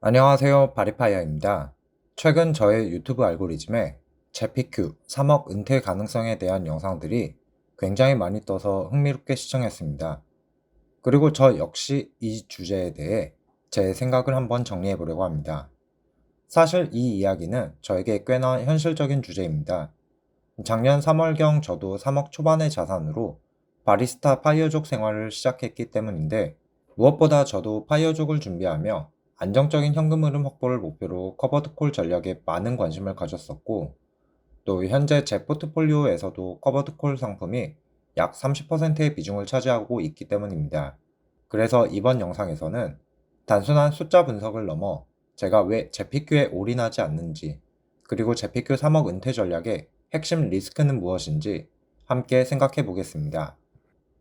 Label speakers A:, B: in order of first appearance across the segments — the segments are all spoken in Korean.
A: 안녕하세요. 바리파이어입니다. 최근 저의 유튜브 알고리즘에 재피큐 3억 은퇴 가능성에 대한 영상들이 굉장히 많이 떠서 흥미롭게 시청했습니다. 그리고 저 역시 이 주제에 대해 제 생각을 한번 정리해 보려고 합니다. 사실 이 이야기는 저에게 꽤나 현실적인 주제입니다. 작년 3월경 저도 3억 초반의 자산으로 바리스타 파이어족 생활을 시작했기 때문인데, 무엇보다 저도 파이어족을 준비하며 안정적인 현금 흐름 확보를 목표로 커버드 콜 전략에 많은 관심을 가졌었고, 또 현재 제 포트폴리오에서도 커버드 콜 상품이 약 30%의 비중을 차지하고 있기 때문입니다. 그래서 이번 영상에서는 단순한 숫자 분석을 넘어 제가 왜 제피큐에 올인하지 않는지, 그리고 제피큐 3억 은퇴 전략의 핵심 리스크는 무엇인지 함께 생각해 보겠습니다.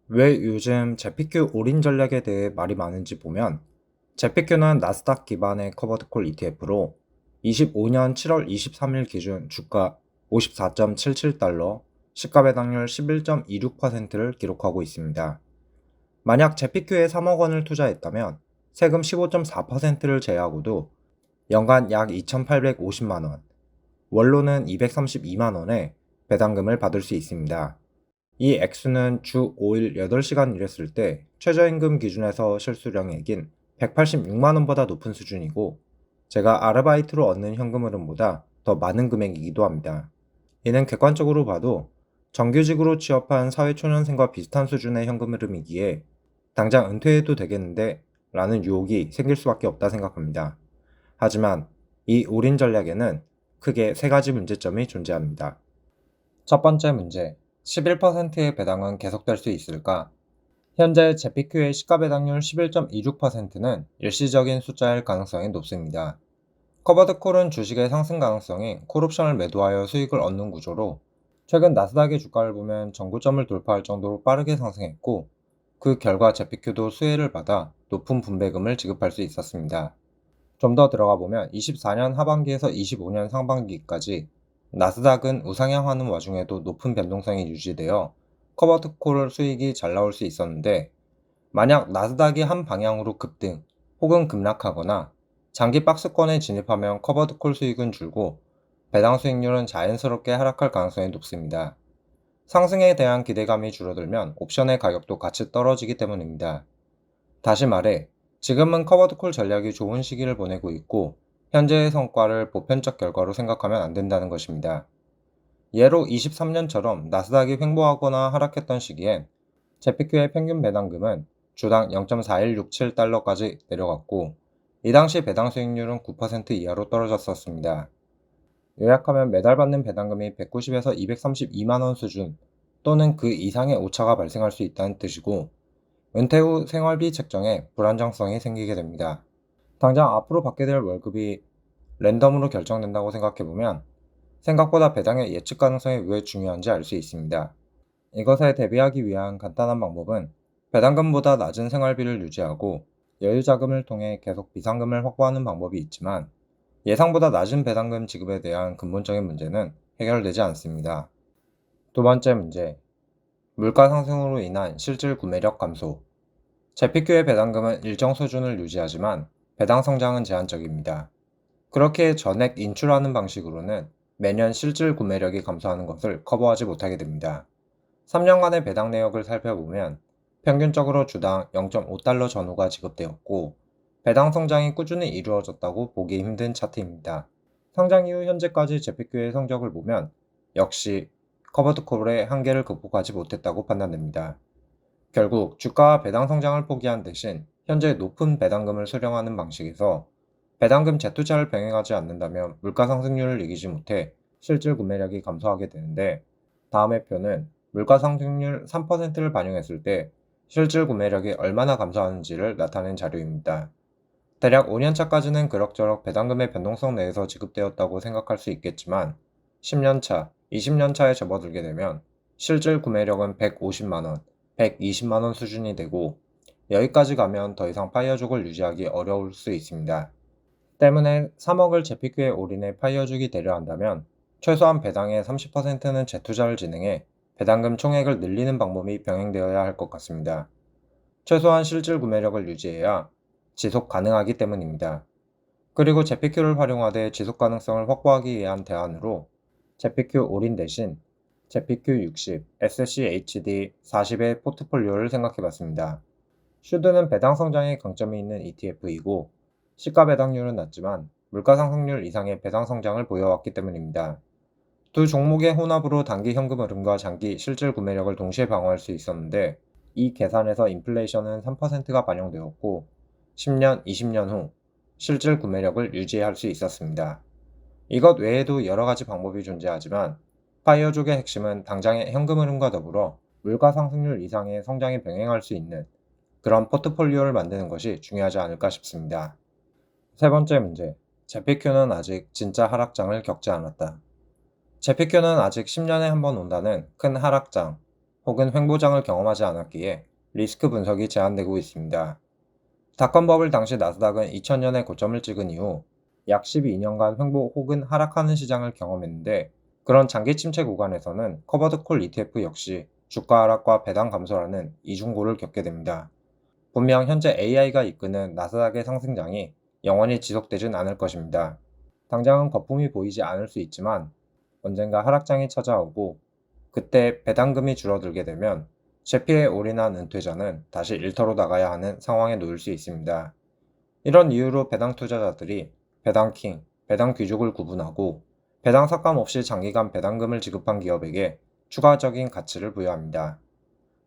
A: 왜 요즘 제피큐 올인 전략에 대해 말이 많은지 보면, 제피큐는 나스닥 기반의 커버드콜 ETF로 25년 7월 23일 기준 주가 54.77달러, 시가 배당률 11.26%를 기록하고 있습니다. 만약 제피큐에 3억 원을 투자했다면 세금 15.4%를 제외하고도 연간 약 2,850만 원, 원로는 232만 원의 배당금을 받을 수 있습니다. 이 액수는 주 5일 8시간 일했을 때 최저임금 기준에서 실수령액인 186만 원보다 높은 수준이고, 제가 아르바이트로 얻는 현금 흐름보다 더 많은 금액이기도 합니다. 이는 객관적으로 봐도 정규직으로 취업한 사회초년생과 비슷한 수준의 현금 흐름이기에 당장 은퇴해도 되겠는데 라는 유혹이 생길 수밖에 없다 생각합니다. 하지만 이 올인 전략에는 크게 세 가지 문제점이 존재합니다. 첫 번째 문제, 11%의 배당은 계속될 수 있을까? 현재 제피큐의 시가 배당률 11.26%는 일시적인 숫자일 가능성이 높습니다. 커버드 콜은 주식의 상승 가능성이 콜옵션을 매도하여 수익을 얻는 구조로, 최근 나스닥의 주가를 보면 정고점을 돌파할 정도로 빠르게 상승했고, 그 결과 제피큐도 수혜를 받아 높은 분배금을 지급할 수 있었습니다. 좀 더 들어가 보면 24년 하반기에서 25년 상반기까지 나스닥은 우상향하는 와중에도 높은 변동성이 유지되어 커버드 콜 수익이 잘 나올 수 있었는데, 만약 나스닥이 한 방향으로 급등 혹은 급락하거나 장기 박스권에 진입하면 커버드 콜 수익은 줄고 배당 수익률은 자연스럽게 하락할 가능성이 높습니다. 상승에 대한 기대감이 줄어들면 옵션의 가격도 같이 떨어지기 때문입니다. 다시 말해, 지금은 커버드 콜 전략이 좋은 시기를 보내고 있고, 현재의 성과를 보편적 결과로 생각하면 안 된다는 것입니다. 예로 23년처럼 나스닥이 횡보하거나 하락했던 시기엔 제피큐의 평균 배당금은 주당 0.4167달러까지 내려갔고, 이 당시 배당 수익률은 9% 이하로 떨어졌었습니다. 요약하면 매달 받는 배당금이 190에서 232만 원 수준 또는 그 이상의 오차가 발생할 수 있다는 뜻이고, 은퇴 후 생활비 책정에 불안정성이 생기게 됩니다. 당장 앞으로 받게 될 월급이 랜덤으로 결정된다고 생각해보면 생각보다 배당의 예측 가능성이 왜 중요한지 알 수 있습니다. 이것에 대비하기 위한 간단한 방법은 배당금보다 낮은 생활비를 유지하고 여유 자금을 통해 계속 비상금을 확보하는 방법이 있지만, 예상보다 낮은 배당금 지급에 대한 근본적인 문제는 해결되지 않습니다. 두 번째 문제, 물가 상승으로 인한 실질 구매력 감소. 제피큐의 배당금은 일정 수준을 유지하지만 배당 성장은 제한적입니다. 그렇게 전액 인출하는 방식으로는 매년 실질 구매력이 감소하는 것을 커버하지 못하게 됩니다. 3년간의 배당 내역을 살펴보면 평균적으로 주당 0.5달러 전후가 지급되었고, 배당 성장이 꾸준히 이루어졌다고 보기 힘든 차트입니다. 상장 이후 현재까지 제피큐의 성적을 보면 역시 커버드 콜의 한계를 극복하지 못했다고 판단됩니다. 결국 주가와 배당 성장을 포기한 대신 현재 높은 배당금을 수령하는 방식에서 배당금 재투자를 병행하지 않는다면 물가 상승률을 이기지 못해 실질 구매력이 감소하게 되는데, 다음의 표는 물가 상승률 3%를 반영했을 때 실질 구매력이 얼마나 감소하는지를 나타낸 자료입니다. 대략 5년차까지는 그럭저럭 배당금의 변동성 내에서 지급되었다고 생각할 수 있겠지만, 10년차, 20년차에 접어들게 되면 실질 구매력은 150만원, 120만원 수준이 되고, 여기까지 가면 더 이상 파이어족을 유지하기 어려울 수 있습니다. 때문에 3억을 제피큐에 올인해 파이어족이 되려 한다면 최소한 배당의 30%는 재투자를 진행해 배당금 총액을 늘리는 방법이 병행되어야 할 것 같습니다. 최소한 실질 구매력을 유지해야 지속 가능하기 때문입니다. 그리고 제피큐를 활용하되 지속 가능성을 확보하기 위한 대안으로 제피큐 올인 대신 제피큐 60, SCHD 40의 포트폴리오를 생각해봤습니다. 슈드는 배당 성장에 강점이 있는 ETF이고 시가 배당률은 낮지만 물가 상승률 이상의 배당 성장을 보여왔기 때문입니다. 두 종목의 혼합으로 단기 현금 흐름과 장기 실질 구매력을 동시에 방어할 수 있었는데 이 계산에서 인플레이션은 3%가 반영되었고 10년, 20년 후 실질 구매력을 유지할 수 있었습니다. 이것 외에도 여러 가지 방법이 존재하지만 파이어족의 핵심은 당장의 현금 흐름과 더불어 물가 상승률 이상의 성장이 병행할 수 있는 그런 포트폴리오를 만드는 것이 중요하지 않을까 싶습니다. 세 번째 문제. 제피큐는 아직 진짜 하락장을 겪지 않았다. 제피큐는 아직 10년에 한 번 온다는 큰 하락장 혹은 횡보장을 경험하지 않았기에 리스크 분석이 제한되고 있습니다. 닷컴 버블 당시 나스닥은 2000년에 고점을 찍은 이후 약 12년간 횡보 혹은 하락하는 시장을 경험했는데 그런 장기 침체 구간에서는 커버드 콜 ETF 역시 주가 하락과 배당 감소라는 이중고를 겪게 됩니다. 분명 현재 AI가 이끄는 나스닥의 상승장이 영원히 지속되진 않을 것입니다. 당장은 거품이 보이지 않을 수 있지만 언젠가 하락장이 찾아오고 그때 배당금이 줄어들게 되면 제피에 올인한 은퇴자는 다시 일터로 나가야 하는 상황에 놓일 수 있습니다. 이런 이유로 배당 투자자들이 배당킹, 배당 귀족을 구분하고 배당 삭감 없이 장기간 배당금을 지급한 기업에게 추가적인 가치를 부여합니다.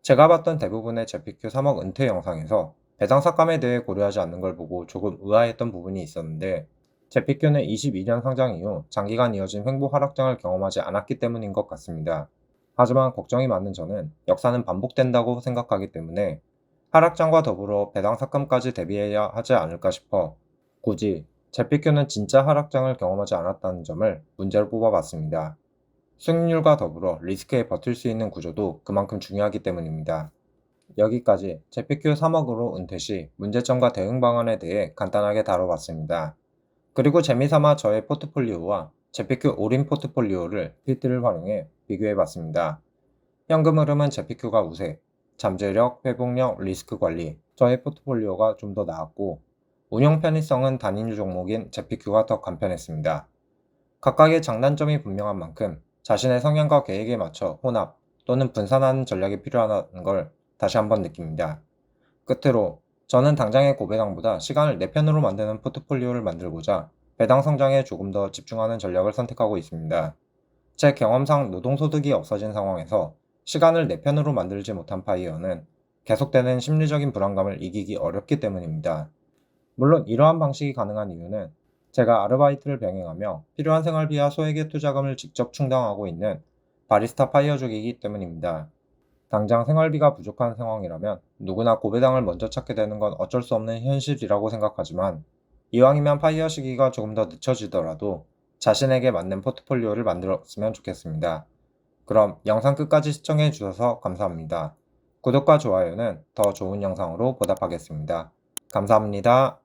A: 제가 봤던 대부분의 제피큐 3억 은퇴 영상에서 배당 삭감에 대해 고려하지 않는 걸 보고 조금 의아했던 부분이 있었는데 제피큐는 22년 상장 이후 장기간 이어진 횡보 하락장을 경험하지 않았기 때문인 것 같습니다. 하지만 걱정이 많은 저는 역사는 반복된다고 생각하기 때문에 하락장과 더불어 배당 삭감까지 대비해야 하지 않을까 싶어 굳이 제피큐는 진짜 하락장을 경험하지 않았다는 점을 문제로 뽑아봤습니다. 수익률과 더불어 리스크에 버틸 수 있는 구조도 그만큼 중요하기 때문입니다. 여기까지 제피큐 3억으로 은퇴 시 문제점과 대응 방안에 대해 간단하게 다뤄봤습니다. 그리고 재미삼아 저의 포트폴리오와 제피큐 올인 포트폴리오를 PT를 활용해 비교해봤습니다. 현금 흐름은 제피큐가 우세, 잠재력, 회복력, 리스크 관리, 저의 포트폴리오가 좀 더 나았고 운영 편의성은 단일 종목인 제피큐가 더 간편했습니다. 각각의 장단점이 분명한 만큼 자신의 성향과 계획에 맞춰 혼합 또는 분산하는 전략이 필요하다는 걸 다시 한번 느낍니다. 끝으로 저는 당장의 고배당보다 시간을 내 편으로 만드는 포트폴리오를 만들고자 배당 성장에 조금 더 집중하는 전략을 선택하고 있습니다. 제 경험상 노동소득이 없어진 상황에서 시간을 내 편으로 만들지 못한 파이어는 계속되는 심리적인 불안감을 이기기 어렵기 때문입니다. 물론 이러한 방식이 가능한 이유는 제가 아르바이트를 병행하며 필요한 생활비와 소액의 투자금을 직접 충당하고 있는 바리스타 파이어족이기 때문입니다. 당장 생활비가 부족한 상황이라면 누구나 고배당을 먼저 찾게 되는 건 어쩔 수 없는 현실이라고 생각하지만 이왕이면 파이어 시기가 조금 더 늦춰지더라도 자신에게 맞는 포트폴리오를 만들었으면 좋겠습니다. 그럼 영상 끝까지 시청해 주셔서 감사합니다. 구독과 좋아요는 더 좋은 영상으로 보답하겠습니다. 감사합니다.